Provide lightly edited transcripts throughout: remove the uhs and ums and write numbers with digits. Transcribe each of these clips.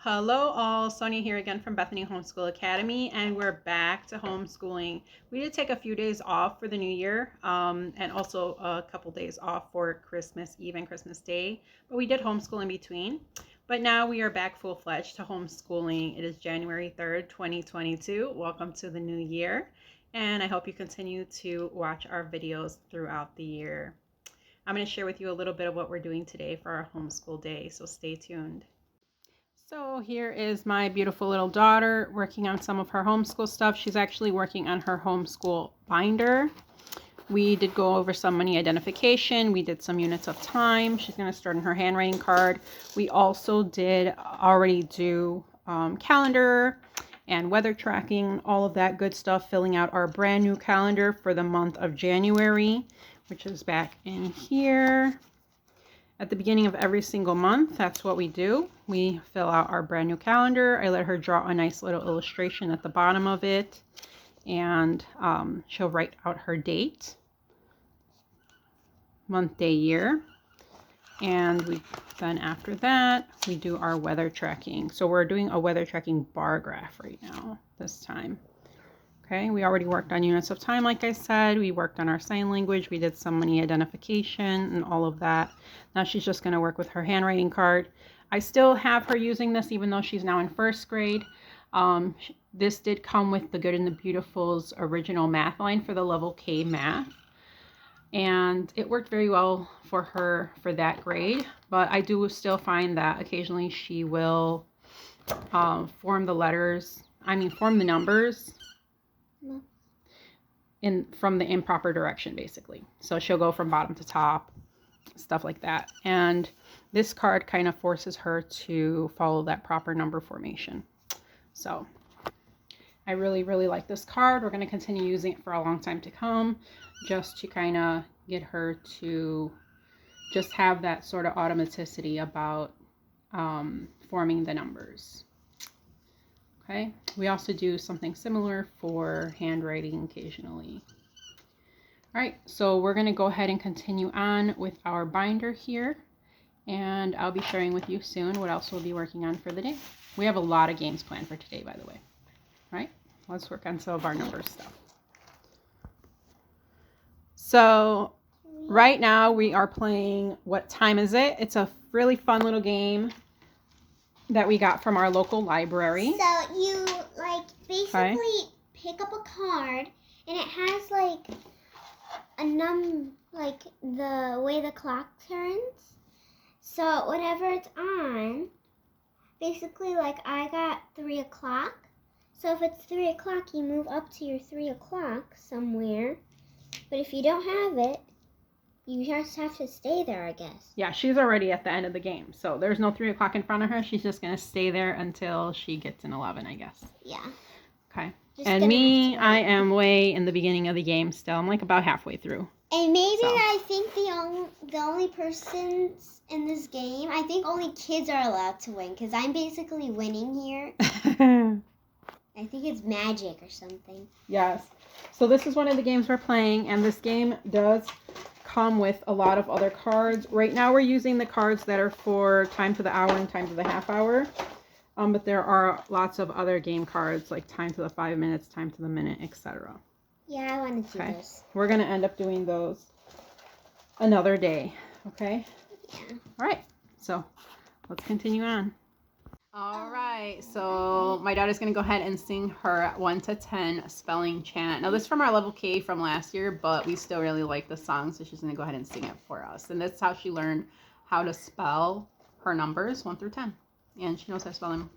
Hello all, Sonia here again from Bethany Homeschool Academy, and we're back to homeschooling. We did take a few days off for the new year and also a couple days off for Christmas Eve and Christmas Day, but we did homeschool in between. But now we are back full-fledged to homeschooling. It is January 3rd, 2022. Welcome to the new year, and I hope you continue to watch our videos throughout the year. I'm going to share with you a little bit of what we're doing today for our homeschool day, so stay tuned. So here is my beautiful little daughter working on some of her homeschool stuff. She's actually working on her homeschool binder. We did go over some money identification. We did some units of time. She's going to start on her handwriting card. We also did already do calendar and weather tracking, all of that good stuff, filling out our brand new calendar for the month of January, which is back in here. At the beginning of every single month, that's what we do. We fill out our brand new calendar. I let her draw a nice little illustration at the bottom of it, and she'll write out her date, month, day, year. And then after that, we do our weather tracking. So we're doing a weather tracking bar graph right now, this time. Okay, we already worked on units of time, like I said. We worked on our sign language. We did some money identification and all of that. Now she's just going to work with her handwriting card. I still have her using this even though she's now in first grade. This did come with the Good and the Beautiful's original math line for the level K math. And it worked very well for her for that grade. But I do still find that occasionally she will form the numbers from the improper direction, basically. So she'll go from bottom to top, stuff like that. And this card kind of forces her to follow that proper number formation. So I really, really like this card. We're going to continue using it for a long time to come, just to kind of get her to just have that sort of automaticity about forming the numbers. Okay, we also do something similar for handwriting occasionally. All right, so we're going to go ahead and continue on with our binder here, and I'll be sharing with you soon what else we'll be working on for the day. We have a lot of games planned for today, by the way. All right, let's work on some of our numbers stuff. So right now we are playing What Time Is It? It's a really fun little game that we got from our local library. So you basically pick up a card, and it has the way the clock turns. So whatever it's on, basically I got 3 o'clock. So if it's 3 o'clock, you move up to your 3 o'clock somewhere. But if you don't have it, you just have to stay there, I guess. Yeah, she's already at the end of the game. So there's no 3 o'clock in front of her. She's just going to stay there until she gets an 11, I guess. Yeah. Okay. And me, I am way in the beginning of the game still. I'm about halfway through. And maybe I think the only persons in this game, I think only kids are allowed to win, because I'm basically winning here. I think it's magic or something. Yes. So this is one of the games we're playing, and this game does come with a lot of other cards. Right now we're using the cards that are for time to the hour and time to the half hour. But there are lots of other game cards like time to the 5 minutes, time to the minute, etc. Yeah, I want to do this. We're going to end up doing those another day. Okay? Yeah. All right. So let's continue on. All right, so my daughter's going to go ahead and sing her 1 to 10 spelling chant. Now, this is from our level K from last year, but we still really like the song, so she's going to go ahead and sing it for us. And that's how she learned how to spell her numbers 1 through 10. And she knows how to spell them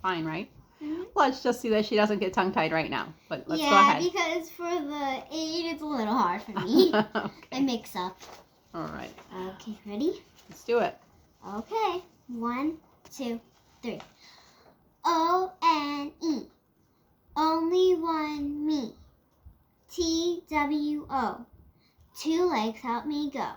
fine, right? Mm-hmm. Let's just see that she doesn't get tongue-tied right now, but let's go ahead. Yeah, because for the 8, it's a little hard for me. Okay. I mix up. All right. Okay, ready? Let's do it. Okay, 1, 2, 3. O-N-E, only one me. T-W-O, 2 legs help me go.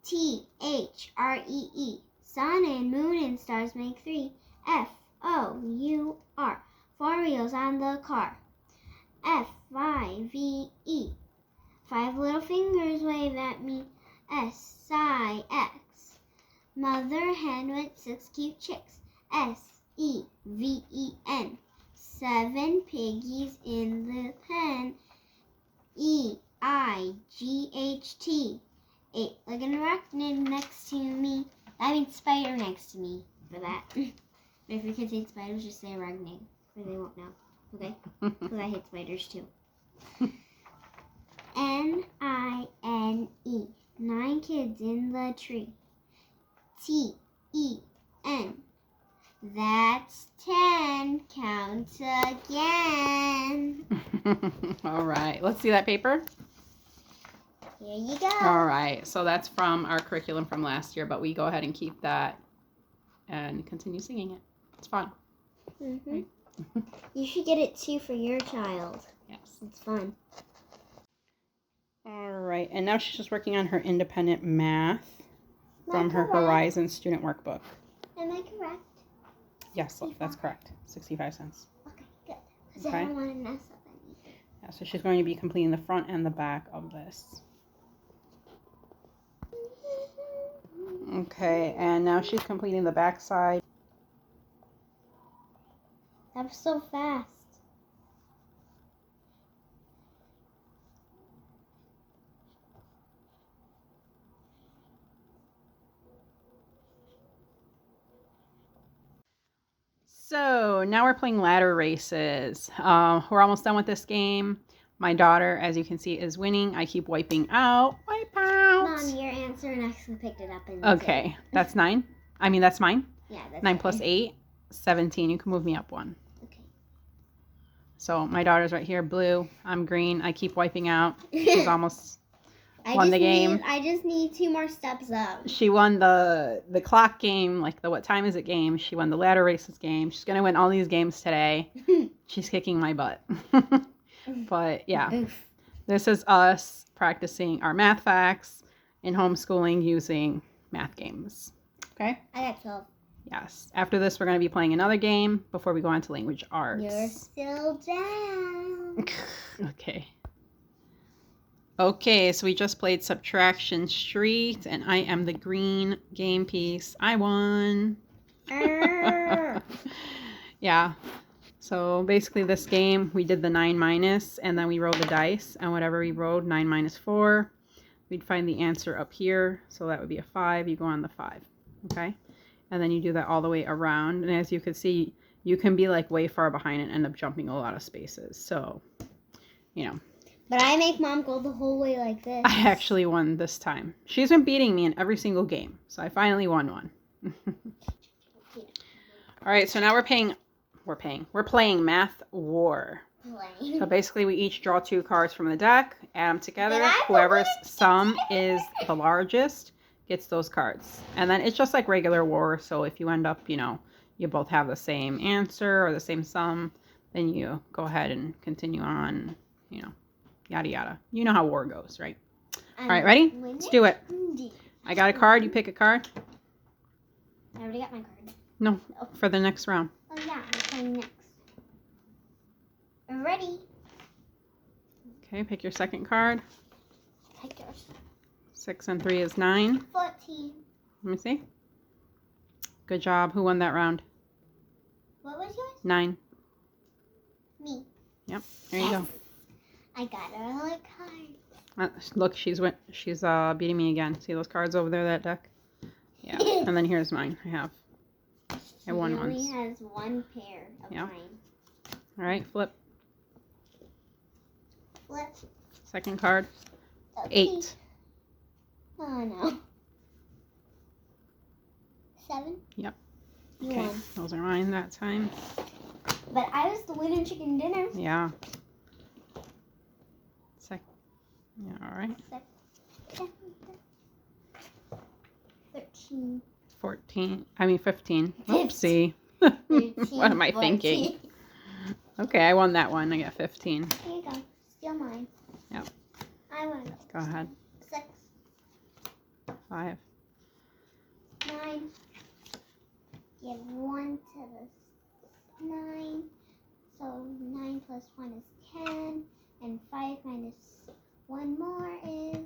T-H-R-E-E, sun and moon and stars make 3. F-O-U-R, 4 wheels on the car. F-I-V-E, 5 little fingers wave at me. S-I-X, mother hen with 6 cute chicks. S E-V-E-N. 7 piggies in the pen. E-I-G-H-T. 8 like an arachnid next to me. That means spider next to me for that. But if your kids hate spiders, just say arachnid, or they won't know. Okay? Because I hate spiders too. N-I-N-E. 9 kids in the tree. T-E-N. That's 10. Count again. All right. Let's see that paper. Here you go. All right. So that's from our curriculum from last year, but we go ahead and keep that and continue singing it. It's fun. Right? You should get it too for your child. Yes. It's fun. All right. And now she's just working on her independent math from her Horizon student workbook. Am I correct? Yes, that's correct. 65 cents. Okay, good. Because I don't want to mess up anything. Yeah, so she's going to be completing the front and the back of this. Okay, and now she's completing the back side. That was so fast. So now we're playing ladder races. We're almost done with this game. My daughter, as you can see, is winning. I keep wiping out. Wipe out. Mom, your answer and actually picked it up. And okay, that's 9. I mean, that's mine. Yeah, that's 9 plus 8, 17. You can move me up 1. Okay. So my daughter's right here, blue. I'm green. I keep wiping out. She's almost won the game. I just need 2 more steps up. She won the clock game, like the what time is it game. She won the ladder races game. She's going to win all these games today. She's kicking my butt. But yeah, this is us practicing our math facts in homeschooling using math games. Okay? I got 12. Yes. After this, we're going to be playing another game before we go on to language arts. You're still down. Okay. Okay, so we just played Subtraction Street, and I am the green game piece. I won. Yeah. So basically this game, we did the 9 minus, and then we rolled the dice, and whatever we rolled, 9 minus 4, we'd find the answer up here. So that would be a 5. You go on the 5. Okay? And then you do that all the way around. And as you can see, you can be like way far behind and end up jumping a lot of spaces. So, you know. But I make Mom go the whole way like this. I actually won this time. She's been beating me in every single game. So I finally won one. All right, so now we're playing Math War. So basically we each draw 2 cards from the deck, add them together. Whoever's sum is the largest gets those cards. And then it's just like regular war. So if you end up, you both have the same answer or the same sum, then you go ahead and continue on, yada yada. You know how war goes, right? All right, ready? Let's do it. I got a card. You pick a card. I already got my card. No, for the next round. Oh yeah, I'm playing next. Ready? Okay, pick your second card. Pick yours. 6 and 3 is 9. 14. Let me see. Good job. Who won that round? What was yours? 9. Me. Yep. There you go. I got all the cards. Look, she's beating me again. See those cards over there, that deck? Yeah. And then here's mine. I won once. She only has 1 pair of mine. All right, flip. Flip. Second card. Okay. 8. Oh no. 7. Yep. You Okay, won. those are mine that time. But I was the winner chicken dinner. Yeah. Yeah, all right. 13. 15. Oopsie. What am I thinking? Okay, I won that one. I got 15. Here you go. Steal mine. Yep. I want to Go ahead. 6. 5. 9. Give 1 to the 9. So 9 plus 1 is 10. And 5 minus 1 more is...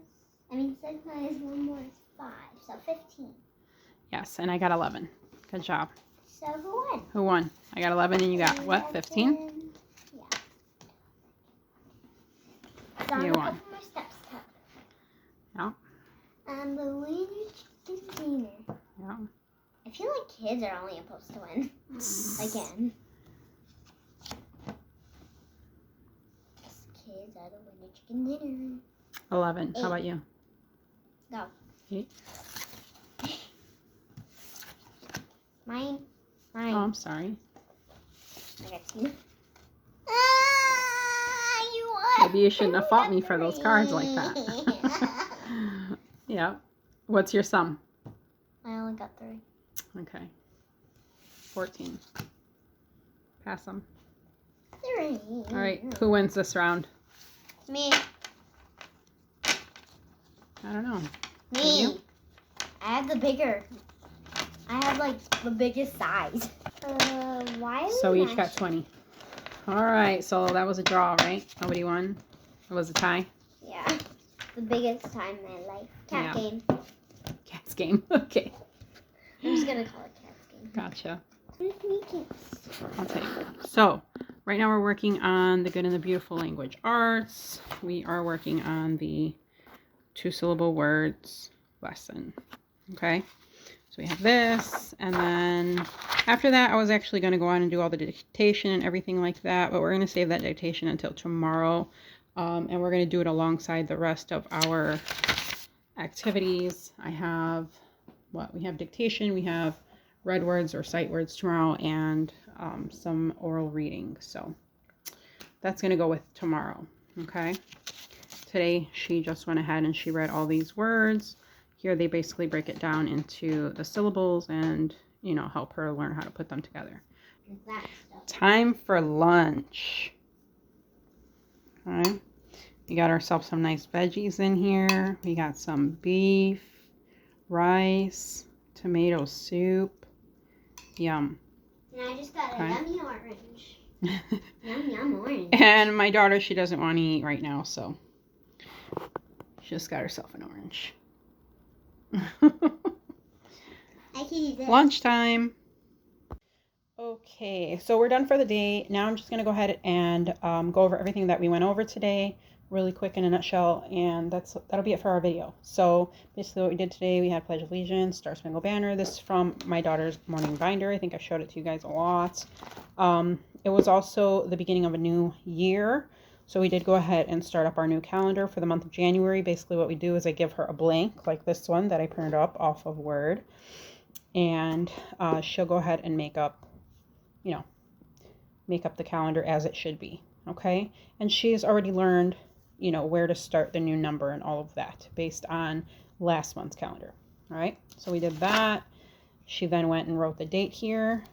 6 minus 1 more is 5. So 15. Yes, and I got 11. Good job. So who won? Who won? I got 11 and you got what? 15? Yeah. So I'm You a won. couple more steps up. Yeah. I'm the winner chicken dinner. Yeah. I feel like kids are only supposed to win. Again. Kids are the winner chicken dinner. 11. 8. How about you? Go. 8. Mine. Oh, I'm sorry. I got 2. Ah, you won. Maybe you shouldn't have fought me for those cards like that. Yeah. What's your sum? I only got 3. Okay. 14. Pass them. 3. All right. Who wins this round? Me. I don't know. Me. You? I have the bigger. I have like the biggest size. Why? So we each got 20. All right. So that was a draw, right? Nobody won. It was a tie. Yeah. The biggest time in my life. Cat Yeah. game. Cats game. Okay. I'm just gonna call it Cat's game. Gotcha. Sneaky. I'll take it. So right now we're working on the Good and the Beautiful Language Arts. We are working on the 2 syllable words lesson. Okay. So we have this, and then after that I was actually going to go on and do all the dictation and everything like that, but we're going to save that dictation until tomorrow, and we're going to do it alongside the rest of our activities. I have we have dictation, we have read words or sight words tomorrow, and some oral reading. So that's going to go with tomorrow. Okay. Today she just went ahead and she read all these words. Here they basically break it down into the syllables and, you know, help her learn how to put them together. Time for lunch. Okay. We got ourselves some nice veggies in here. We got some beef, rice, tomato soup. Yum. And I just got a Okay. yummy orange. Yum orange. And my daughter, she doesn't want to eat right now, so she just got herself an orange. I can eat this. Lunchtime. Okay, so we're done for the day. Now I'm just going to go ahead and go over everything that we went over today really quick in a nutshell, and that'll be it for our video. So basically what we did today, we had Pledge of Allegiance, Star Spangled Banner. This is from my daughter's morning binder. I think I showed it to you guys a lot. It was also the beginning of a new year. So we did go ahead and start up our new calendar for the month of January. Basically what we do is I give her a blank like this one that I printed up off of Word. And she'll go ahead and make up the calendar as it should be. Okay. And she's already learned, where to start the new number and all of that based on last month's calendar. All right. So we did that. She then went and wrote the date here.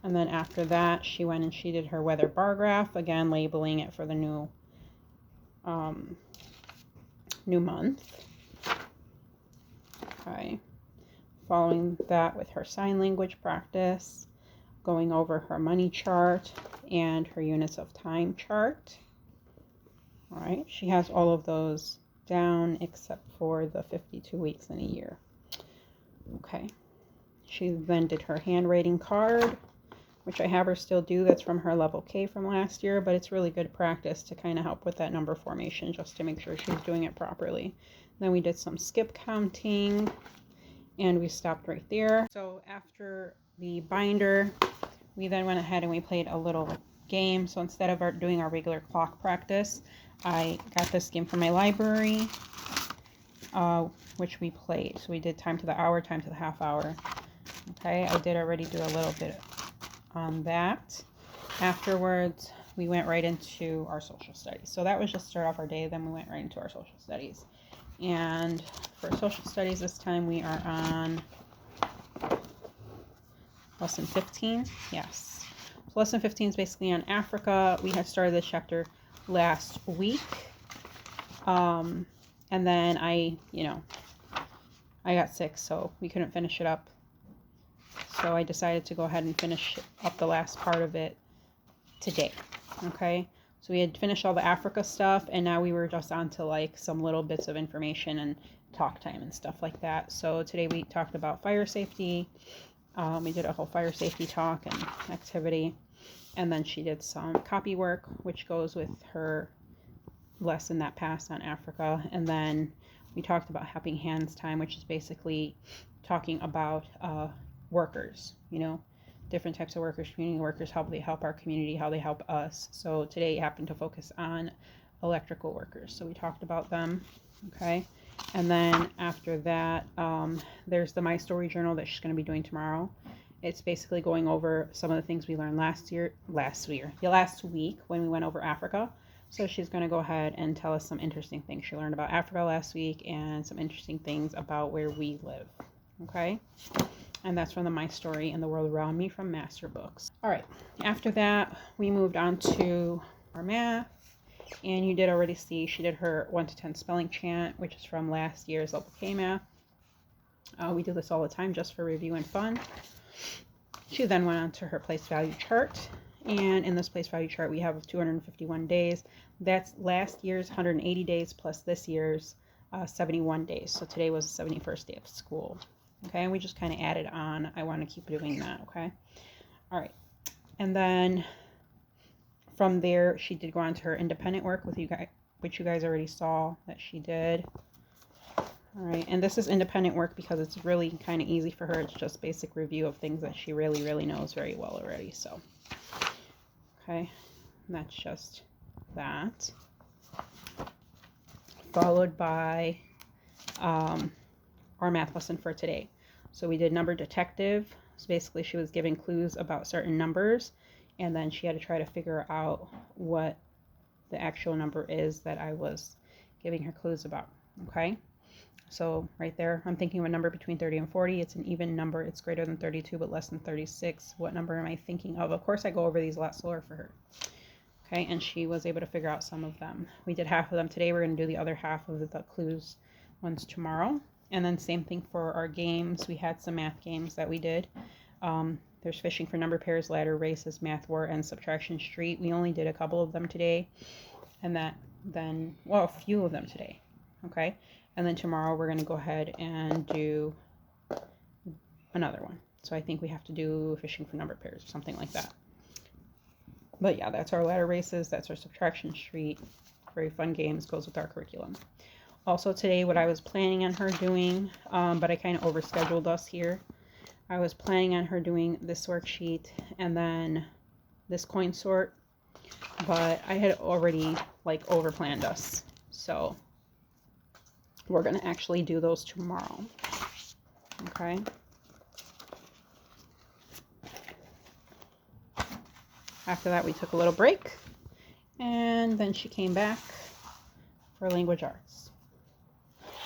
And then after that, she went and she did her weather bar graph, again, labeling it for the new month. Okay. Following that with her sign language practice, going over her money chart and her units of time chart. All right. She has all of those down except for the 52 weeks in a year. Okay. She then did her handwriting card, which I have her still do. That's from her level K from last year, but it's really good practice to kind of help with that number formation just to make sure she's doing it properly. Then we did some skip counting and we stopped right there. So after the binder, we then went ahead and we played a little game. So instead of doing our regular clock practice, I got this game from my library, which we played. So we did time to the hour, time to the half hour. Okay, I did already do a little bit on that. Afterwards, we went right into our social studies. So that was just start off our day. Then we went right into our social studies. And for social studies this time, we are on lesson 15. Yes. So lesson 15 is basically on Africa. We had started this chapter last week. And then I got sick, so we couldn't finish it up. So I decided to go ahead and finish up the last part of it today. Okay. So we had finished all the Africa stuff, and now we were just on to like some little bits of information and talk time and stuff like that. So today we talked about fire safety, We did a whole fire safety talk and activity. And then she did some copy work, which goes with her lesson that passed on Africa. And then we talked about helping hands time, which is basically talking about workers, different types of workers, community workers, how they help our community, how they help us. So today happened to focus on electrical workers. So we talked about them. Okay. And then after that, there's the My Story Journal that she's going to be doing tomorrow. It's basically going over some of the things we learned last week when we went over Africa. So she's going to go ahead and tell us some interesting things she learned about Africa last week and some interesting things about where we live. Okay. And that's from the My Story and the World Around Me from Master Books. All right. After that, we moved on to our math. And you did already see she did her 1 to 10 spelling chant, which is from last year's Level K math. We do this all the time just for review and fun. She then went on to her place value chart. And in this place value chart, we have 251 days. That's last year's 180 days plus this year's 71 days. So today was the 71st day of school. Okay, and we just kind of added on. I want to keep doing that, okay? All right. And then from there, she did go on to her independent work with you guys, which you guys already saw that she did. All right, and this is independent work because it's really kind of easy for her. It's just basic review of things that she really, really knows very well already. So, okay, and that's just that. Followed by our math lesson for today. So we did number detective. So basically she was giving clues about certain numbers, and then she had to try to figure out what the actual number is that I was giving her clues about. Okay, so right there, I'm thinking of a number between 30 and 40. It's an even number. It's greater than 32 but less than 36. What number am I thinking of? Of course I go over these a lot slower for her. Okay, and she was able to figure out some of them. We did half of them today. We're going to do the other half of the clues ones tomorrow. And then same thing for our games. We had some math games that we did. There's fishing for number pairs, ladder races, math war, and subtraction street. We only did a couple of them today. And a few of them today. Okay. And then tomorrow we're going to go ahead and do another one. So I think we have to do fishing for number pairs or something like that. But yeah, that's our ladder races. That's our subtraction street. Very fun games. Goes with our curriculum. Also today, what I was planning on her doing, but I kind of overscheduled us here. I was planning on her doing this worksheet and then this coin sort, but I had already overplanned us. So we're going to actually do those tomorrow. Okay. After that, we took a little break, and then she came back for language arts.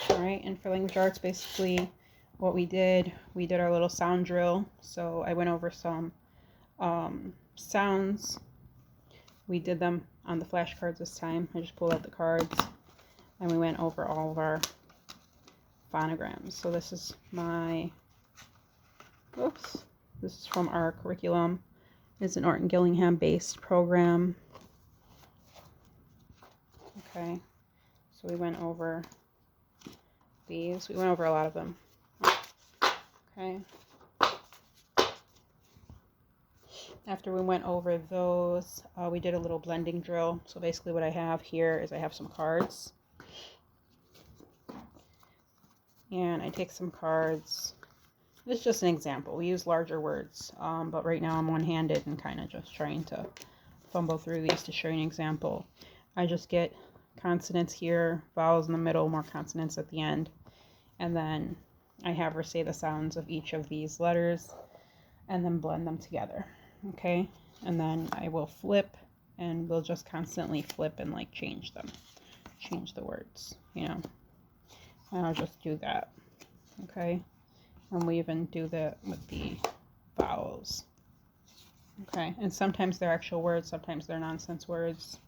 All right, and for language arts, basically what we did our little sound drill. So I went over some sounds. We did them on the flashcards this time. I just pulled out the cards, and we went over all of our phonograms. So this is this is from our curriculum. It's an Orton Gillingham based program. Okay, so we went over these. We went over a lot of them. Okay. After we went over those, we did a little blending drill. So basically what I have here is I have some cards. And I take some cards. This is just an example. We use larger words, but right now I'm one-handed and kind of just trying to fumble through these to show you an example. I just get consonants here, vowels in the middle, more consonants at the end, and then I have her say the sounds of each of these letters and then blend them together. Okay, and then I will flip, and we'll just constantly flip and change them, change the words, and I'll just do that. Okay. And we even do that with the vowels. Okay, and sometimes they're actual words, sometimes they're nonsense words,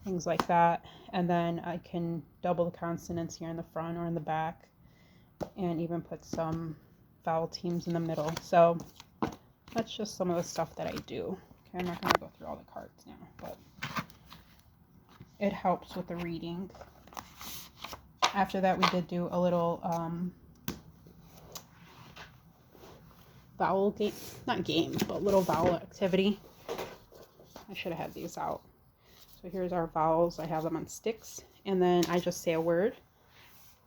things like that. And then I can double the consonants here in the front or in the back, and even put some vowel teams in the middle. So that's just some of the stuff that I do. Okay, I'm not going to go through all the cards now, but it helps with the reading. After that, we did do a little vowel game, not game, but little vowel activity. I should have had these out. So here's our vowels. I have them on sticks, and then I just say a word,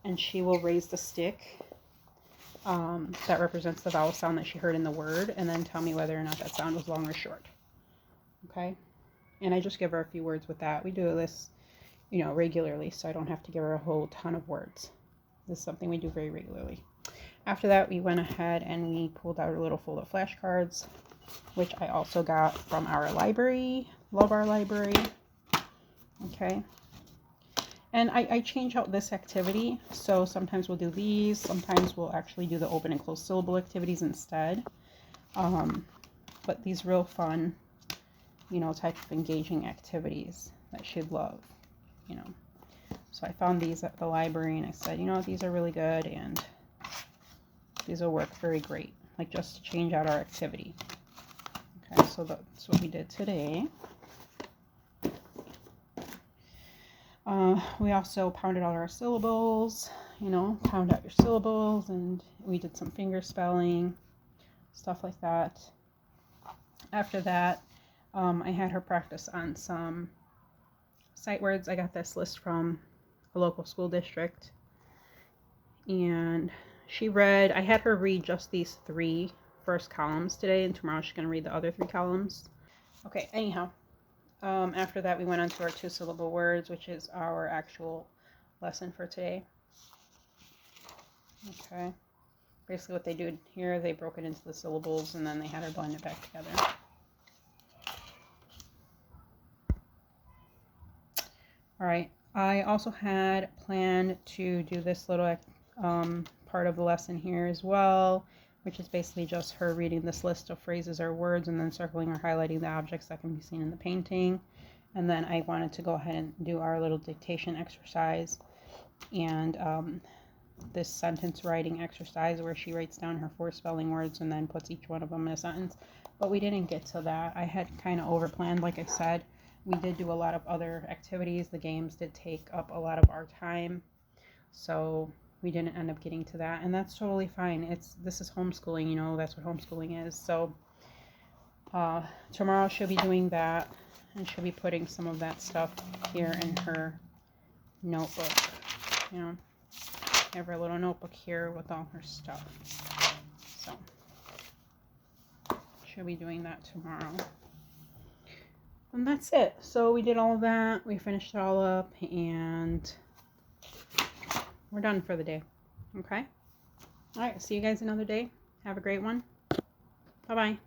and she will raise the stick that represents the vowel sound that she heard in the word, and then tell me whether or not that sound was long or short. Okay? And I just give her a few words with that. We do this, regularly, so I don't have to give her a whole ton of words. This is something we do very regularly. After that, we went ahead and we pulled out a little fold of flashcards, which I also got from our library. Love our library. Okay. And I change out this activity. So sometimes we'll do these. Sometimes we'll actually do the open and closed syllable activities instead. But these real fun, type of engaging activities that she'd love, So I found these at the library and I said, these are really good and these will work very great. Like just to change out our activity. Okay, so that's what we did today. We also pounded out our syllables, pound out your syllables, and we did some finger spelling, stuff like that. After that, I had her practice on some sight words. I got this list from a local school district, and I had her read just these 3 first columns today, and tomorrow she's going to read the other 3 columns. Okay, anyhow. After that, we went on to our 2 syllable words, which is our actual lesson for today. Okay. Basically what they did here, they broke it into the syllables and then they had her blend it back together. Alright, I also had planned to do this little part of the lesson here as well, which is basically just her reading this list of phrases or words and then circling or highlighting the objects that can be seen in the painting. And then I wanted to go ahead and do our little dictation exercise and this sentence writing exercise where she writes down her 4 spelling words and then puts each one of them in a sentence. But we didn't get to that. I had kind of overplanned, like I said. We did do a lot of other activities. The games did take up a lot of our time. So we didn't end up getting to that, and that's totally fine. This is homeschooling, that's what homeschooling is. So tomorrow she'll be doing that, and she'll be putting some of that stuff here in her notebook. I have her little notebook here with all her stuff. So she'll be doing that tomorrow. And that's it. So we did all of that. We finished it all up, and we're done for the day. Okay? All right. See you guys another day. Have a great one. Bye-bye.